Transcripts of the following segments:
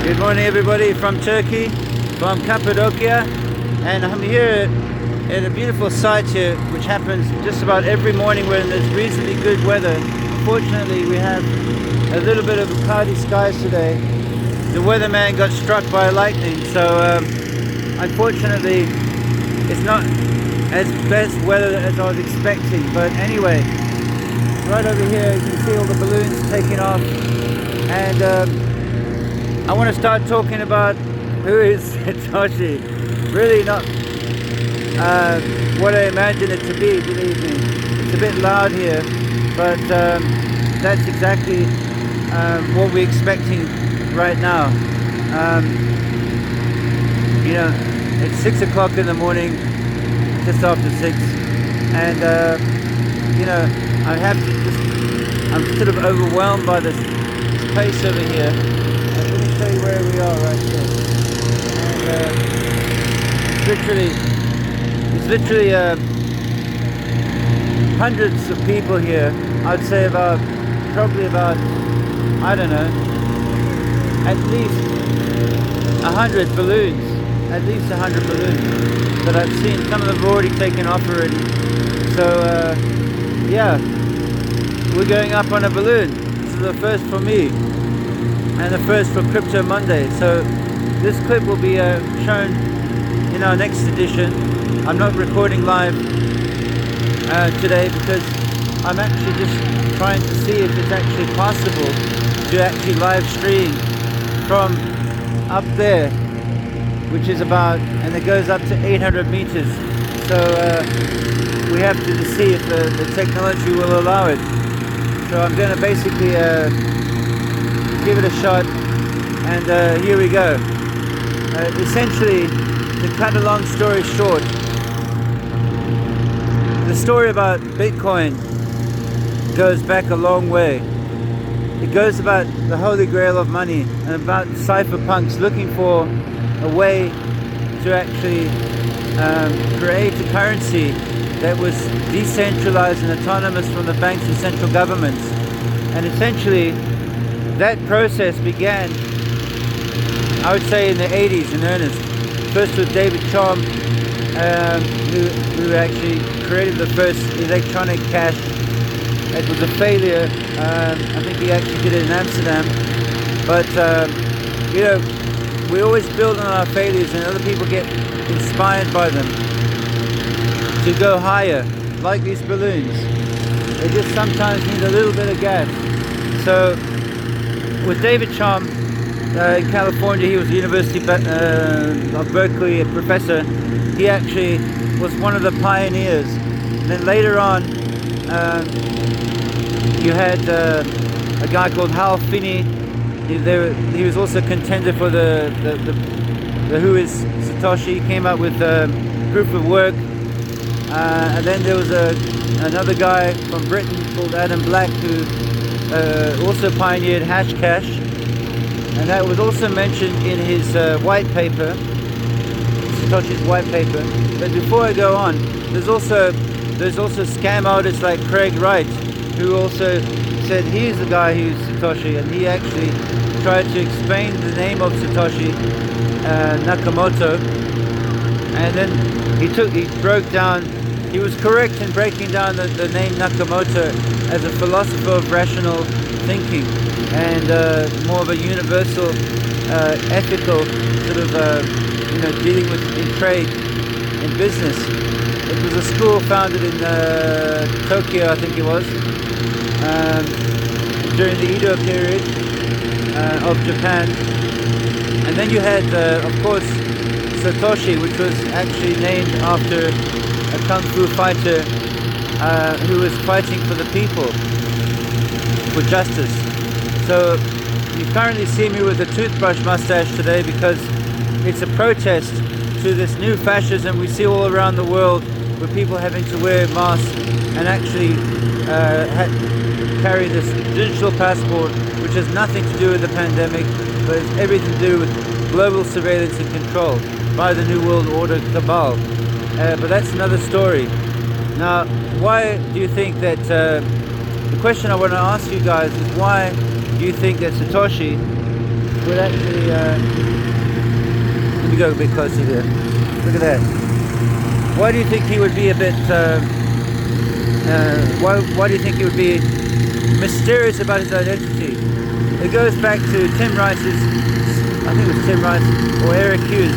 Good morning everybody from Turkey, from Cappadocia, and I'm here at a beautiful site here which happens just about every morning when there's reasonably good weather. Unfortunately we have a little bit of cloudy skies today. The weatherman got struck by lightning, so unfortunately it's not as best weather as I was expecting, but anyway, right over here you can see all the balloons taking off, and I want to start talking about who is Satoshi. Really not what I imagine it to be, believe me. It's a bit loud here, but that's exactly what we're expecting right now. You know, it's 6 o'clock in the morning, just after 6, and you know, I have to just, I'm sort of overwhelmed by this pace over here. Let me show you where we are right here. And it's literally hundreds of people here. I'd say probably about, I don't know, at least 100 balloons. At least 100 balloons that I've seen. Some of them have already taken off already. So yeah, we're going up on a balloon. This is the first for me, and the first for Crypto Monday. So this clip will be shown in our next edition. I'm not recording live today because I'm actually just trying to see if it's actually possible to actually live stream from up there, which is about, and it goes up to 800 meters. So we have to see if the technology will allow it. So I'm going to basically give it a shot, and here we go. Essentially, to cut a long story short, the story about Bitcoin goes back a long way. It goes about the holy grail of money and about cypherpunks looking for a way to actually create a currency that was decentralized and autonomous from the banks and central governments. And essentially, that process began, I would say, in the 80s in earnest. First with David Chaum, who actually created the first electronic cash. It was a failure. I think he actually did it in Amsterdam. But you know, we always build on our failures, and other people get inspired by them to go higher, like these balloons. They just sometimes need a little bit of gas. So with David Chaum in California, he was the University of Berkeley professor. He actually was one of the pioneers. And then later on, you had a guy called Hal Finney. He was also a contender for the Who Is Satoshi. He came up with proof of work. And then there was another guy from Britain called Adam Black, who also pioneered Hashcash, and that was also mentioned in his white paper, Satoshi's white paper. But before I go on, there's also scam artists like Craig Wright, who also said he's the guy who's Satoshi, and he actually tried to explain the name of Satoshi Nakamoto, and then he broke down. He was correct in breaking down the name Nakamoto as a philosopher of rational thinking and more of a universal, ethical sort of, you know, dealing with in trade, in business. It was a school founded in Tokyo, I think it was, during the Edo period of Japan. And then you had, of course, Satoshi, which was actually named after a kung fu fighter who was fighting for the people, for justice. So you currently see me with a toothbrush mustache today because it's a protest to this new fascism we see all around the world, where people having to wear masks and actually carry this digital passport, which has nothing to do with the pandemic, but it's everything to do with global surveillance and control by the New World Order cabal. But that's another story. Now, why do you think that, the question I want to ask you guys is, why do you think that Satoshi would actually, let me go a bit closer here. Look at that. Why do you think he would be a bit, why do you think he would be mysterious about his identity? It goes back to Tim Rice's, I think it was Tim Rice or Eric Hughes,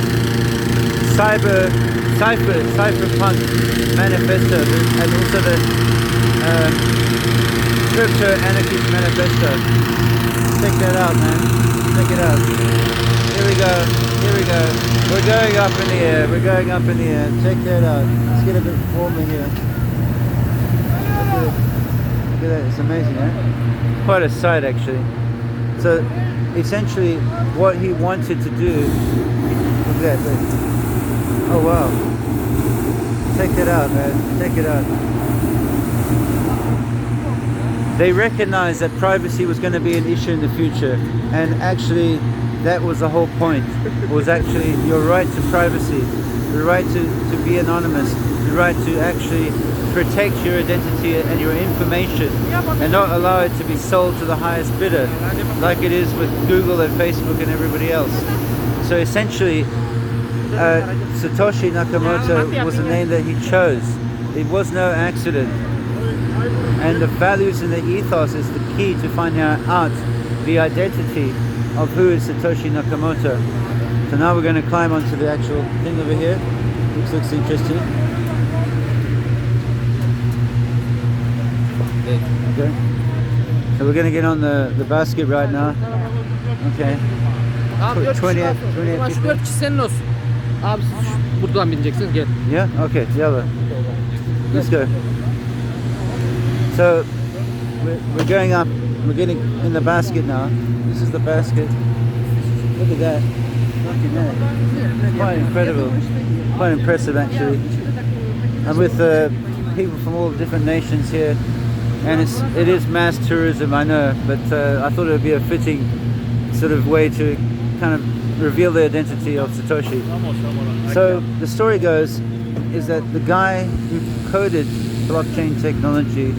cypherpunk manifesto, and also the crypto anarchist manifesto. Check that out, man. Check it out. Here we go. Here we go. We're going up in the air. We're going up in the air. Check that out. Let's get a bit warmer here. Look at that. It's amazing, eh? Quite a sight, actually. So, essentially, what he wanted to do. Look at that. Look. Oh wow. Check it out, man. Check it out. They recognized that privacy was going to be an issue in the future, and actually that was the whole point. It was actually your right to privacy, the right to be anonymous, the right to actually protect your identity and your information and not allow it to be sold to the highest bidder like it is with Google and Facebook and everybody else. So essentially Satoshi Nakamoto was the name that he chose. It was no accident. And the values and the ethos is the key to finding out the identity of who is Satoshi Nakamoto. So now we're going to climb onto the actual thing over here, which looks interesting. Okay. So we're going to get on the basket right now. Okay. 28 4 kişi senin olsun. Abi siz buradan bineceksiniz, gel. Yeah? Okay, yalla. Let's go. So we're going up, we're getting in the basket now. This is the basket. Look at that. Fucking hell. Quite incredible. Quite impressive actually. I'm with people from all different nations here, and it is mass tourism, I know, but I thought it would be a fitting sort of way to kind of reveal the identity of Satoshi. So the story goes is that the guy who coded blockchain technology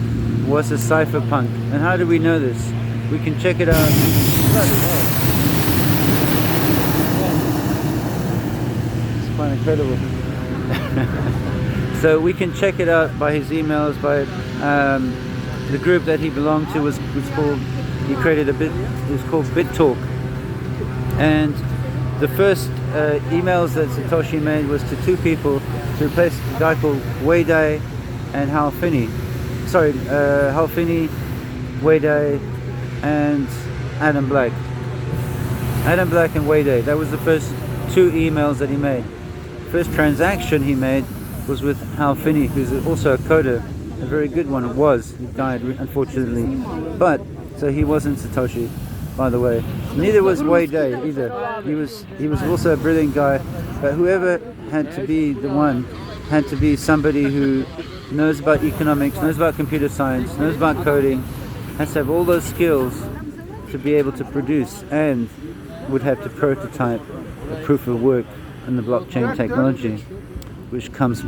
was a cypherpunk. And how do we know this? We can check it out. It's quite incredible. So we can check it out by his emails, by the group that he belonged to was called, he created it was called BitTalk. And the first emails that Satoshi made was to two people to replace a guy called Wei Dai and Hal Finney. Sorry, Hal Finney, Wei Dai, and Adam Black. Adam Black and Wei Dai. That was the first two emails that he made. First transaction he made was with Hal Finney, who's also a coder, a very good one. It was. He died unfortunately, but so he wasn't Satoshi, by the way. Neither was Wei Dai either. He was also a brilliant guy, but whoever had to be the one had to be somebody who knows about economics, knows about computer science, knows about coding, has to have all those skills to be able to produce, and would have to prototype a proof of work in the blockchain technology, which brings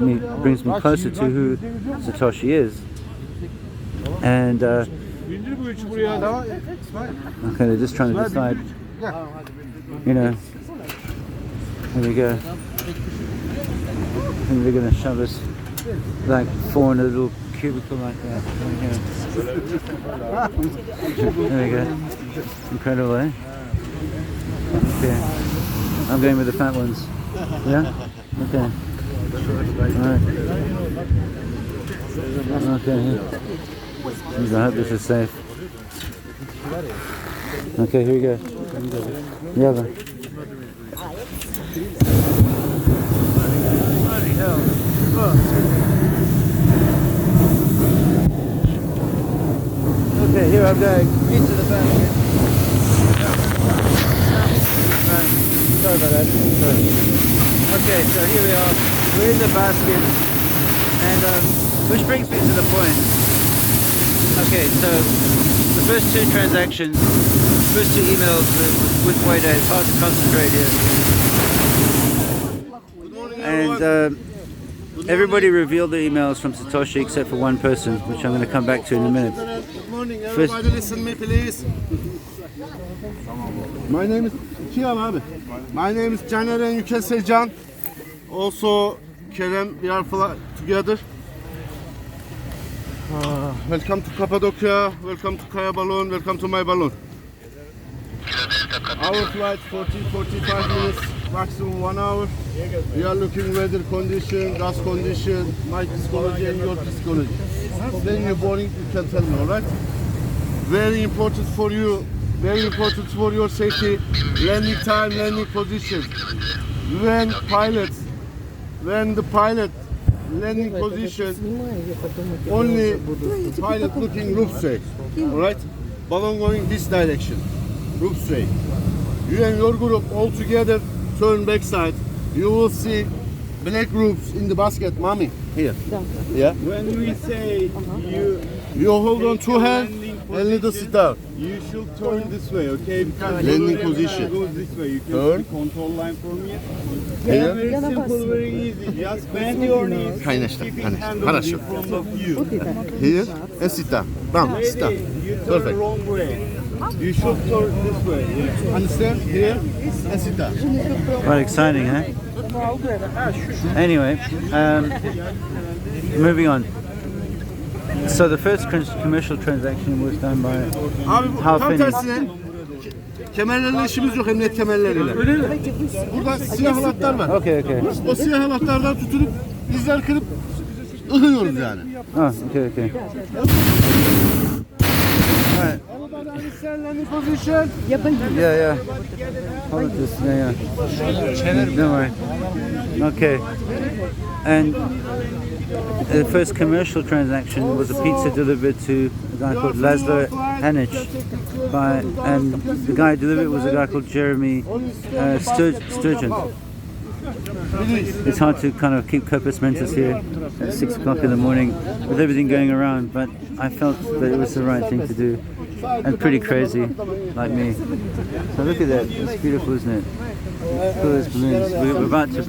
me closer to who Satoshi is. And okay, they're just trying to decide, you know. Here we go. I think they're going to shove us like four in a little cubicle like that. There we go. Incredible, eh? Okay. I'm going with the fat ones. Yeah? Okay. Alright. Okay. I hope this is safe. Okay, here we go. Yeah. Bloody hell. Okay, here I'm going into the basket. Right. Sorry about that. Sorry. Okay, so here we are. We're in the basket, and which brings me to the point. Okay, so the first two transactions, first two emails with Wei Dai. It's hard to concentrate here. And everybody revealed the emails from Satoshi except for one person, which I'm going to come back to in a minute. Good morning, everybody. Listen to me, please. My name is T.I.A.TV. My name is Caner and you can say Can. Also Kerem, we are together. Welcome to Cappadocia, welcome to Kaya Balloon, welcome to my balloon. Our flight 40-45 minutes, maximum 1 hour. We are looking weather condition, gas condition, my psychology and your psychology. When you're boarding, you can tell me, alright? Very important for you, very important for your safety. Landing time, landing position. When the pilot landing position, only pilot looking roof straight, alright? Balloon going this direction, roof straight. You and your group all together turn backside. You will see black roofs in the basket, mommy. Here. Yeah. When we say You hold on two hands and little start. you should turn this way, okay? Because Landing balloon position. goes this way. You can Turn. see control line from here. Here. Very simple, very easy. Just bend your knees. Kaynaştır, Keeping kaynaştır. hand on Хорошо. in front of you. Here and sit down. Bam, sit down. Lady, you turn Perfect. wrong way. You should turn this way. Yeah. Understand? Here and sit down. Quite exciting, huh? Anyway, moving on. So the first commercial transaction was done by Abi bu How tam Finney. tersine kemerlerle işimiz yok, emniyet kemerleriyle. Burada siyah halatlar var. Okay, okay. O siyah halatlardan tutunup bizler kırıp ıhıyoruz yani. Oh, okay, okay. Right. Everybody understand landing position? Yeah, yeah. Hold this. Yeah, yeah. Don't worry. Okay. And the first commercial transaction was a pizza delivered to a guy called Laszlo Hanic, and the guy delivered was a guy called Jeremy Sturgeon. It's hard to kind of keep corpus mentis here at 6 o'clock in the morning with everything going around, but I felt that it was the right thing to do, and pretty crazy, like me. So look at that, it's beautiful, isn't it? Look at those balloons. We're about to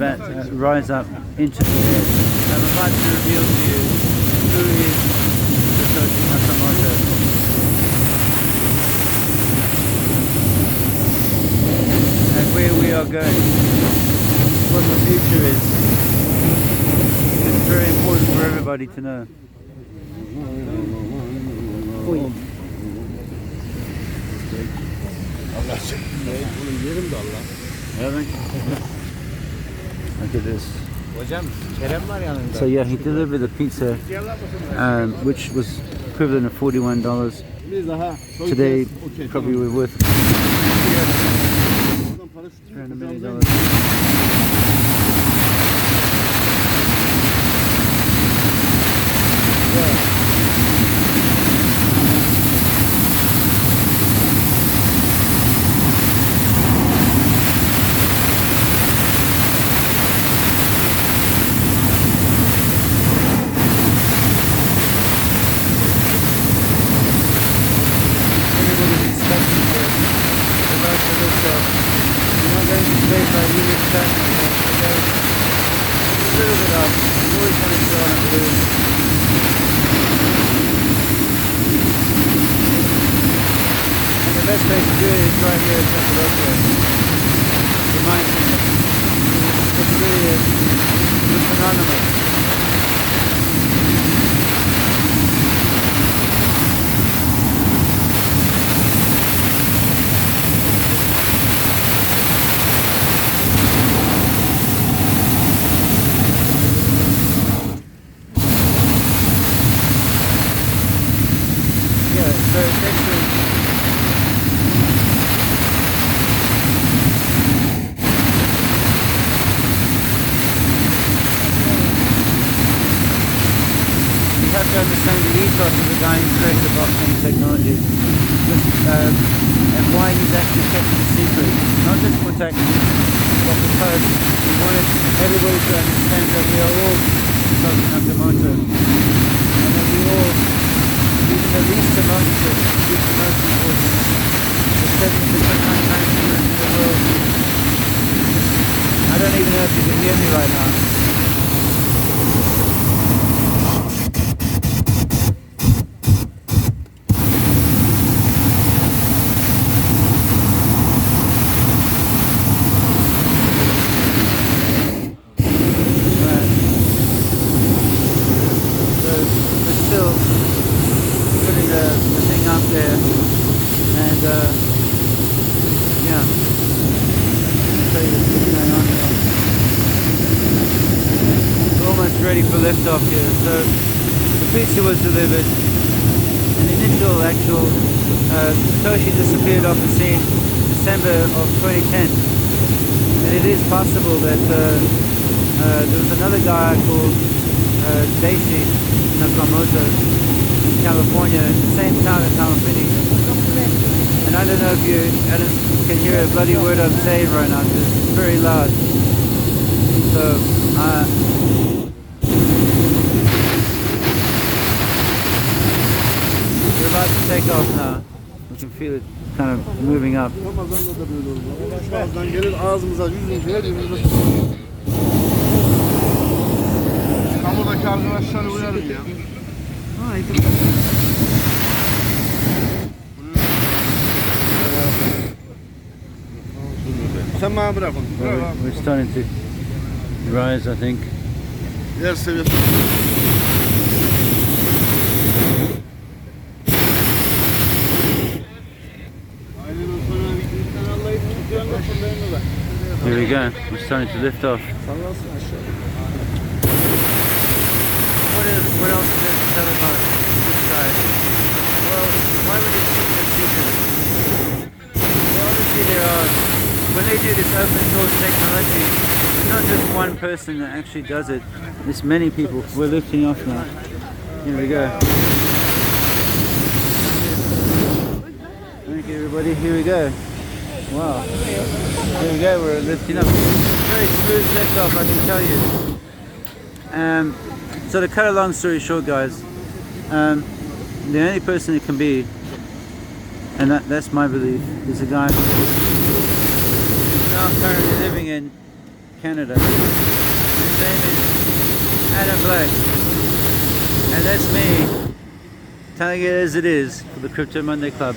rise up into the air. I'm about to reveal to you who is Satoshi Nakamoto. And where we are going. What the future is. It's very important for everybody to know. Look at this. So yeah, he delivered the pizza, which was equivalent of $41. Today, probably we're worth around $1 million. The best place to do it is right here in Cappadocia. The mindfulness. It really is. It's anonymous. Yeah, so essentially you have to understand the ethos of the guy who created the blockchain technology, and why he's actually kept it secret. Not just for tax, but because he wanted everybody to understand that we are all Satoshi Nakamoto, and that we all, even the least amongst us, is the most important. The 70% unmanagement in the world. I don't even know if you can hear me right now. ready for liftoff here. So the pizza was delivered. An initial actual Satoshi disappeared off the scene December of 2010. And it is possible that there was another guy called Daishi Nakamoto in California, in the same town as Halfini. And I don't know if you can hear a bloody word I'm saying right now, because it's very loud. So, we're about to take off now. We can feel it kind of moving up. Ramazan'da da böyle olur. Bazen gelir ağzımıza, yüzümüze, her yerimize. Kamudaki arkadaşları uyarım ya. Sen bana bırak onu. We're starting to rise, I think. Yer seviyesi. Here we go. We're starting to lift off. What else is there to tell about this guy? Well, why would it keep them secret? Well, obviously there are, when they do this open source technology, it's not just one person that actually does it. There's many people. We're lifting off now. Here we go. Thank you, everybody. Here we go. Wow. Here we go. We're lifting up. Very smooth lift off, I can tell you. So to cut a long story short, guys, the only person it can be, and that's my belief, is a guy who's now currently living in Canada. His name is Adam Black, and that's me telling it as it is for the Crypto Monday Club.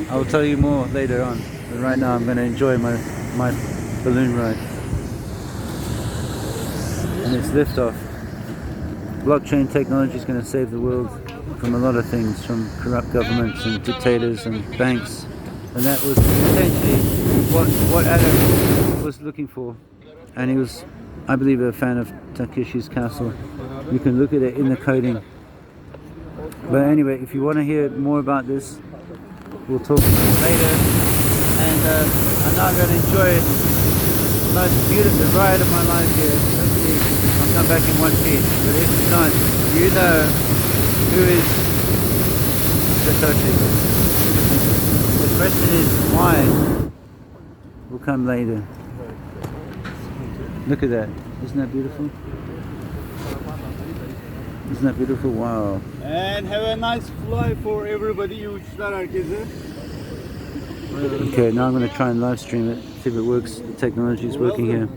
I will tell you more later on, but right now I'm going to enjoy my balloon ride. And it's liftoff. Blockchain technology is going to save the world from a lot of things, from corrupt governments and dictators and banks. And that was essentially what Adam was looking for. And he was, I believe, a fan of Takeshi's Castle. You can look at it in the coding. But anyway, if you want to hear more about this, we'll talk later. And I'm now going to enjoy the most beautiful ride of my life here. Hopefully I'll come back in one piece. But if not, you know who is Satoshi. The question is why? Will come later. Look at that. Isn't that beautiful? Isn't that beautiful? Wow. And have a nice fly for everybody. İyi uçuşlar herkese. Okay, now I'm going to try and live stream it, see if it works. The technology is working here.